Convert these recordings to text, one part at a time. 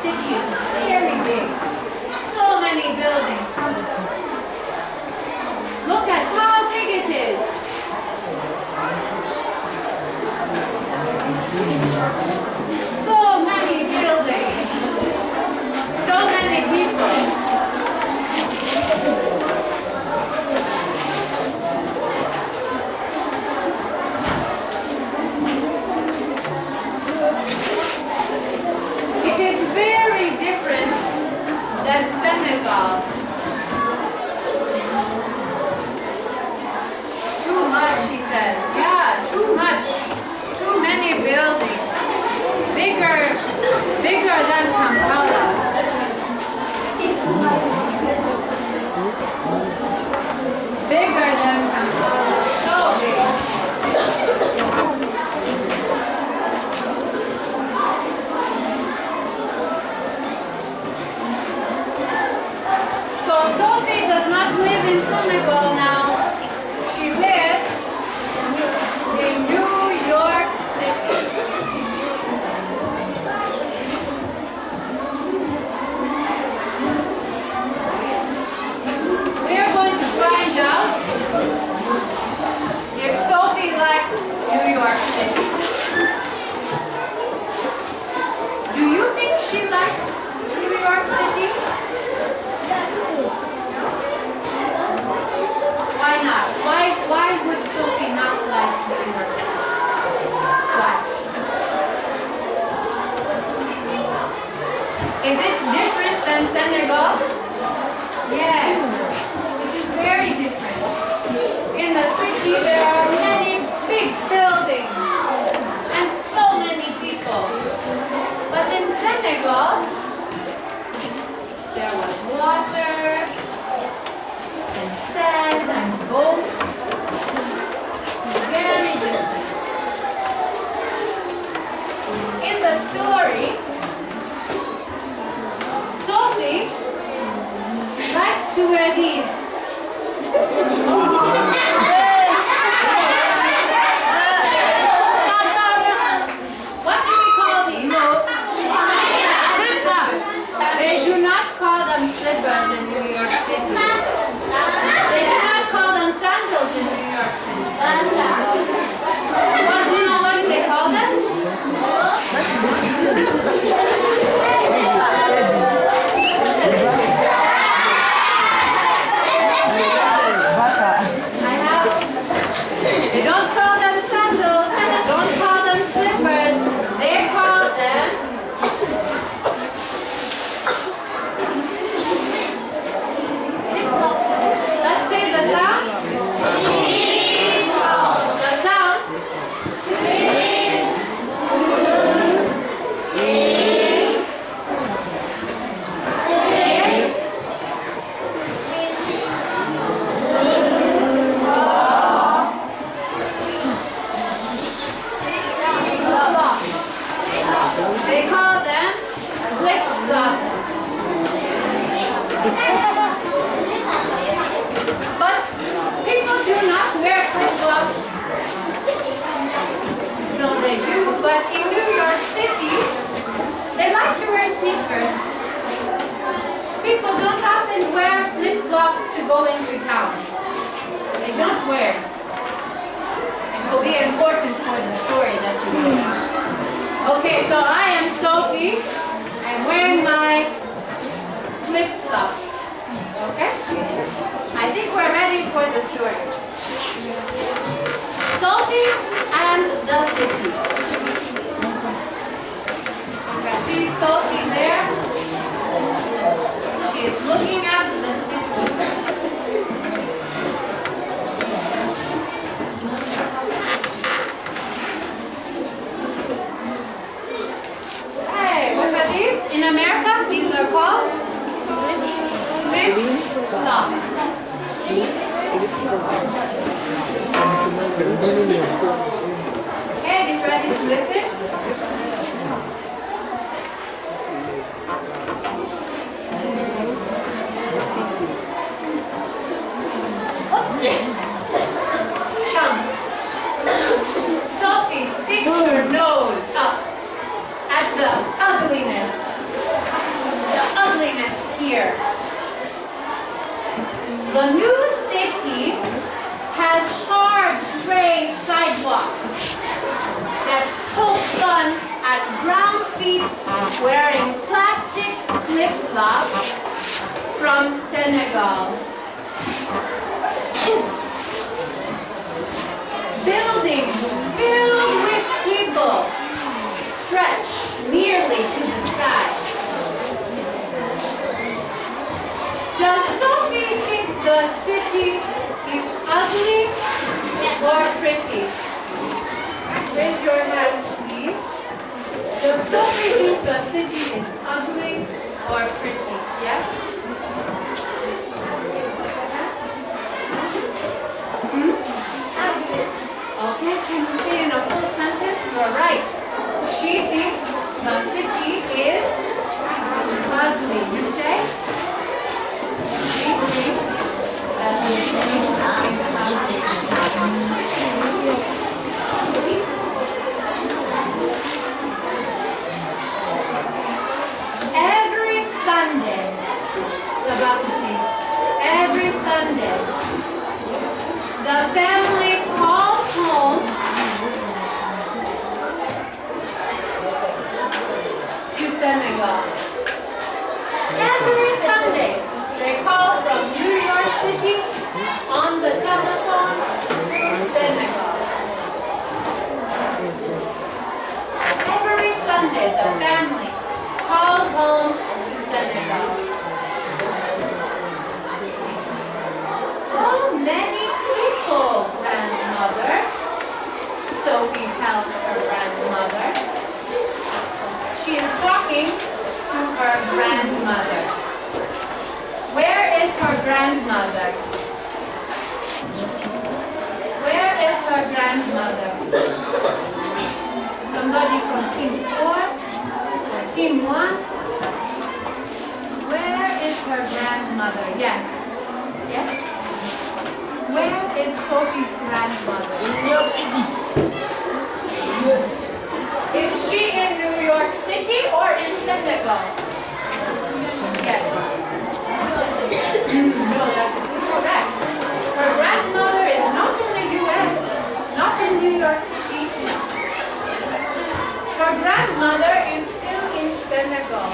City is very big. So many buildings. Look at how big it is. So many buildings. So many people. It is very different than Senegal. Too much, he says. Yeah, too much. Too many buildings. Bigger than Kampala. Bigger than Kampala. So big. So Sophie does not live in Senegal now. She lives in New York City. We are going to find out if Sophie likes New York City. Do you think she likes New York City? Why not? Why would Sophie not like New York City? Why? Is it different than Senegal? Yes, it is very different. In the city there are many big buildings and so many people. But in Senegal, there was water and sand and boats. Very different. In the story, Sophie likes to wear these. What do we call these? They do not call them slippers in New York City. They do not call them sandals in New York City. But do you know what they call them? They don't call them sandals, they don't call them slippers, they call them let's say the sounds. The sounds. They call them flip-flops. But people do not wear flip-flops. No, they do, but in New York City, they like to wear sneakers. People don't often wear flip-flops to go into town. They don't wear. It will be important for the story that you know about. Okay, so I am Sophie. I'm wearing my flip-flops. Okay? I think we're ready for the story. Sophie and the city. You can see Sophie there. She is looking at the city. In America, these are called flip-flops. Okay, get ready to listen. Chum. Sophie sticks her nose up at the ugliness The new city has hard gray sidewalks that poke fun at brown feet wearing plastic flip-flops from Senegal. Buildings filled with people stretch nearly to the sky. Does Sophie think the city is ugly or pretty? Raise your hand, please. Does Sophie think the city is ugly or pretty? Yes? Okay, can you say in a full sentence? You're right. She thinks the city is ugly. You say? She thinks the city is ugly. Every Sunday, it's about to see, every Sunday, the family calls home to Senegal. Every Sunday, they call from New York City on the telephone to Senegal. Every Sunday, the family calls home to Senegal. So many people, grandmother, Sophie tells her grandmother. She is talking to her grandmother. Where is her grandmother? Where is her grandmother? Somebody from team 4 or team 1? Where is her grandmother? Yes. Yes? Where is Sophie's grandmother? In New York City. Yes. Is she in New York City or in Senegal? Yes. No, that is incorrect. Her grandmother is not in the U.S., not in New York City. Her grandmother is still in Senegal.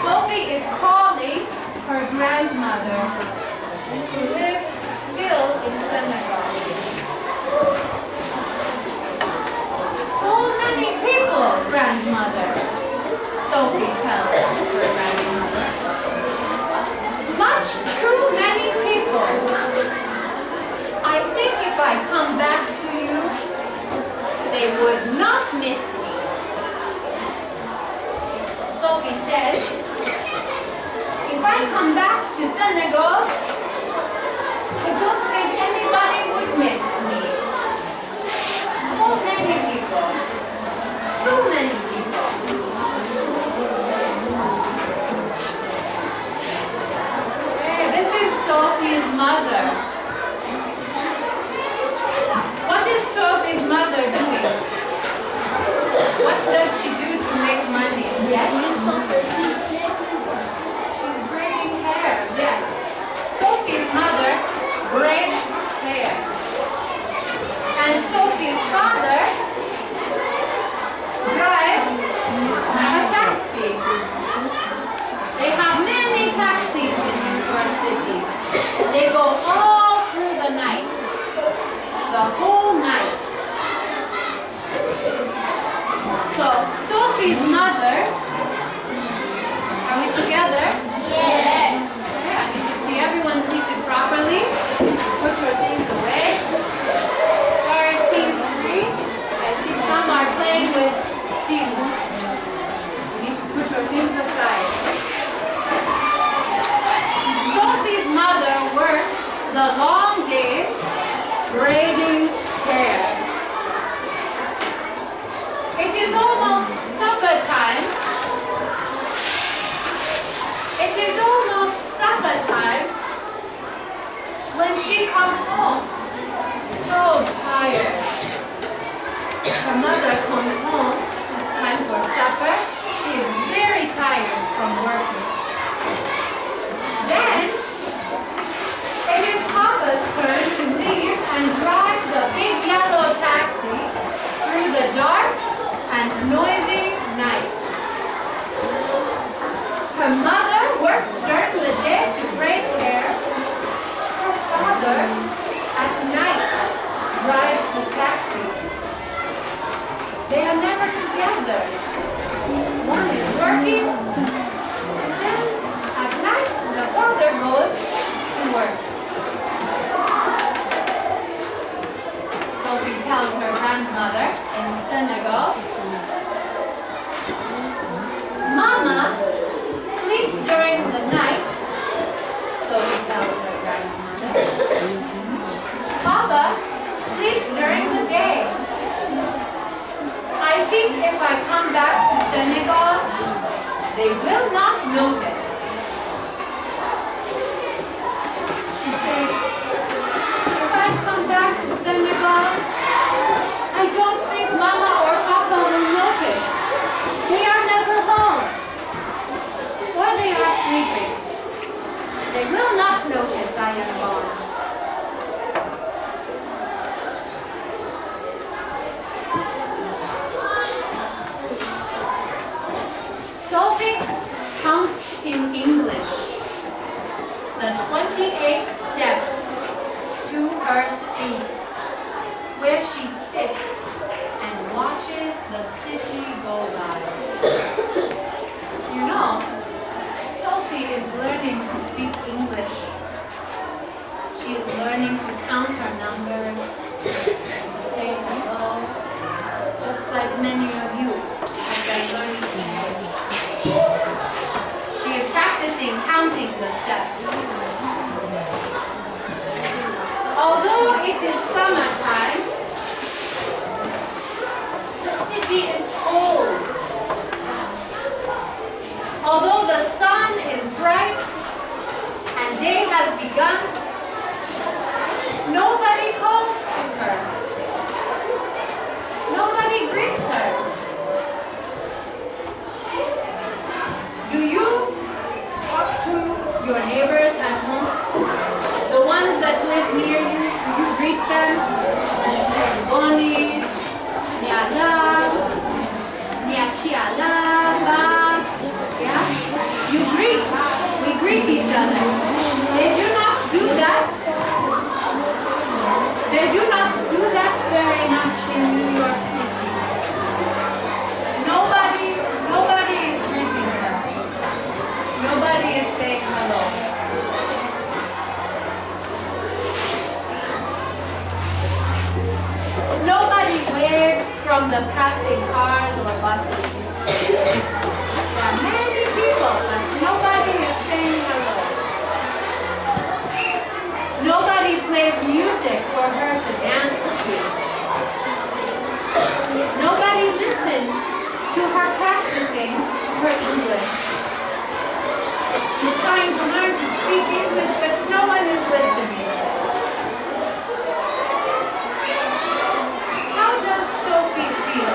Sophie is calling her grandmother, who lives still in Senegal. So many people, grandmother, Sophie tells her grandmother. Much too many people. I think if I come back to you, they would not miss me. Sophie says, if I come back to Senegal, I don't think anybody would miss me. So many people. Too many people. Hey, this is Sophie's mother. What is Sophie's mother doing? What does she do to make money? Yes. She's braiding hair. Yes. Sophie's mother braids hair. And Sophie's father drives a taxi. They have many taxis in New York City. They go all through the night. The whole night. So, Sophie's mother, are we together? Yes. Okay, I need to see everyone seated properly. Put your things away. Sorry, team 3. I see some are playing with fuse. You need to put your things aside. Sophie's mother works the long days braiding hair. It is almost supper time. It is almost supper time when she comes home. So tired. Her mother comes home, time for supper. She is very tired from working. Then turn to leave and drive the big yellow taxi through the dark and noisy night. Her mother works during the day to braid hair. Her father, at night, drives the taxi. They are never together. One is working, and then at night the father goes to work. Sophie tells her grandmother in Senegal, Mama sleeps during the night, Sophie tells her grandmother. Papa sleeps during the day. I think if I come back to Senegal, they will not notice. She says, if I come back to Senegal, I don't think Mama or Papa will notice. We are never home. Or they are sleeping. They will not notice I am gone. Sophie counts in English the 28 steps to her stoop, where she sits and watches the city go by. You know, Sophie is learning to speak English. She is learning to count her numbers and to say hello, just like many of you have been learning English. She is practicing counting the steps. Although it is summertime, the city is cold. Although the sun is bright and day has begun, nobody calls to her. Nobody greets her. Do you talk to your neighbors at home? The ones that live near you, do you greet them? Boni, Niala, Niachiala, yeah? We greet each other. They do not do that. They do not do that very much in New York City. Nobody is greeting her. Nobody is saying hello. Nobody waves from the passing cars or buses. There are many people, but nobody is saying hello. Nobody plays music for her to dance to. Nobody listens to her practicing her English. She's trying to learn to speak English, but no one is listening. How does Sophie feel?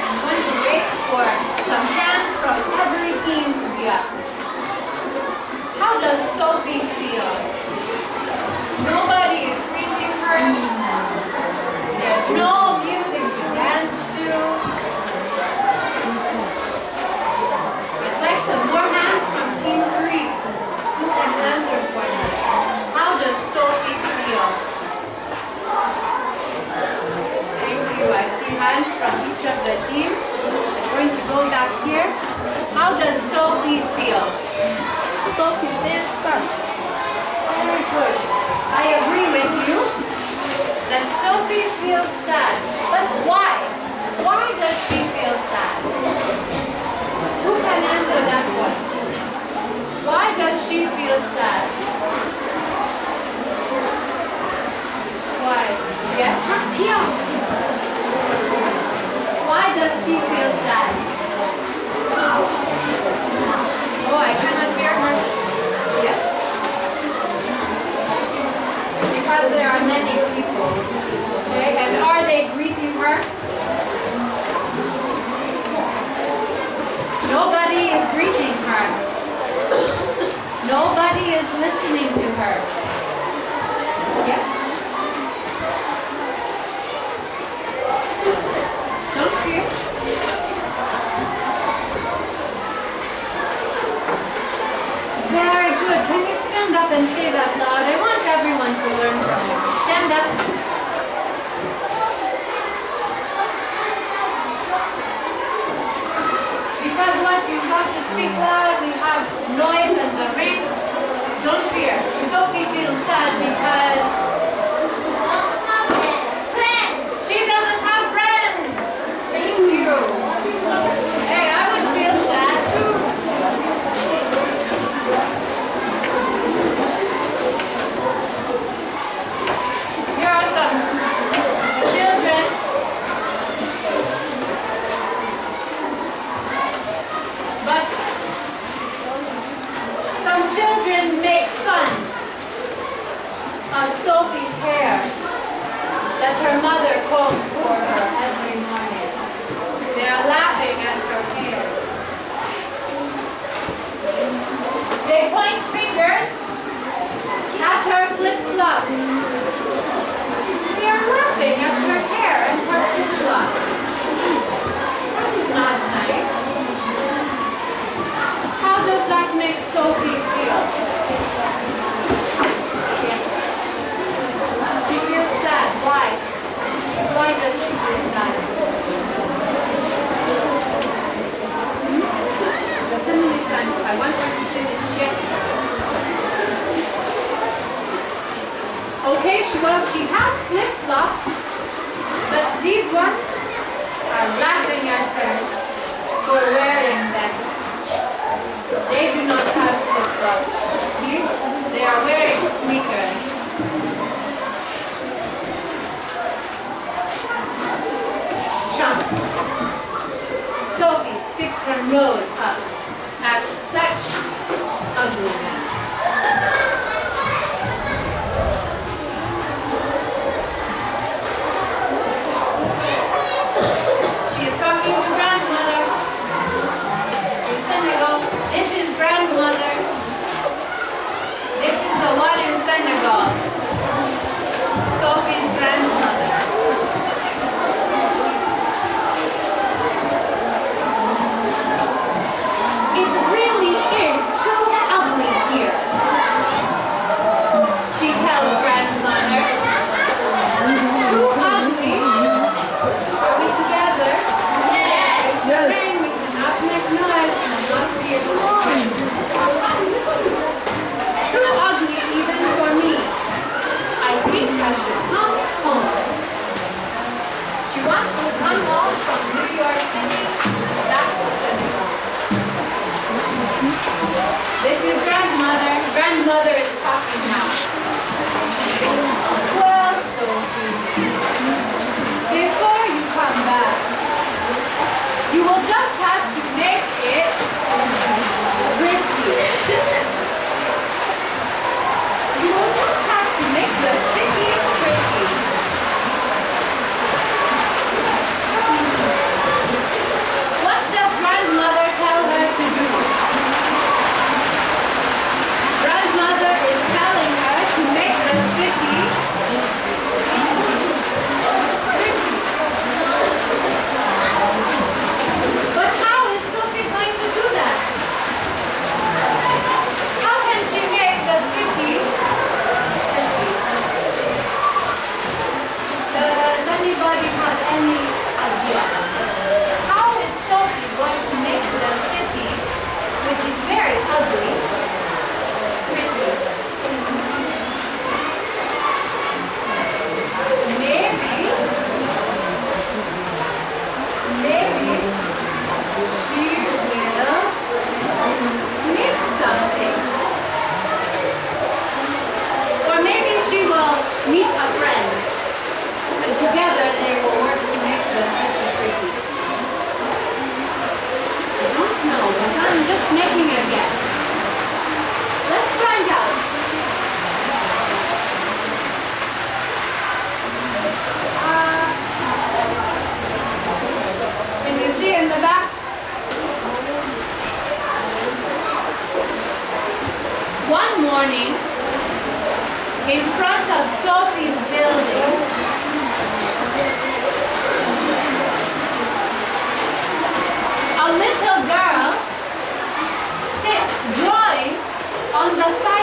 I'm going to wait for some hands from every team to be up. How does Sophie feel? Nobody is greeting her. There's no music to dance to. I'd like some more hands from Team 3. Who can answer for me? How does Sophie feel? Thank you. I see hands from each of the teams. I'm going to go back here. How does Sophie feel? Sophie feels sad. Very good. I agree with you that Sophie feels sad. But why? Why does she feel sad? Who can answer that one? Why does she feel sad? Why? Yes? Why does she feel sad? Oh, I cannot hear her. Yes? Because there are many people. Okay, and are they greeting her? Nobody is greeting her. Nobody is listening to her. Yes? Don't fear. Very good. Can you stand up and say that loud? I want everyone to learn from you. Stand up. Because what you have to speak loud, we have noise and the rate. Don't fear. Sophie feels sad because she doesn't have friends. Thank you. Hey, I would feel sad too. Here are some children. But some children make fun of Sophie's hair that her mother combs for her every morning. They are laughing at her hair. They point fingers at her flip-flops. They are laughing at her hair and her flip-flops. That is not nice. How does that make Sophie feel? Yes. She feels sad. Why? Why does she feel sad? Just a minute, I want her to finish. Yes. Okay, well, she has flip-flops, but these ones are laughing at her for wearing them. They do not have flip-flops. See? They are wearing sneakers. Jump. Sophie sticks her nose up at such ugliness. She is talking to grandmother in Senegal. This is grandmother. This is the one in Senegal. Sophie's grandmother. It really is too ugly here, she tells grandmother. Too ugly? Are we together? Yes. Rain, we cannot make noise, we cannot be alone. Too ugly even for me. I think I should come home. She wants to come home from New York City back to Senegal. This is grandmother. Grandmother is talking now. Well, Sophie, before you come back, you will just have to make it pretty. You will just have to make the city pretty. What does grandmother tell her to do? Grandmother is telling her in front of Sophie's building. A little girl sits drawing on the side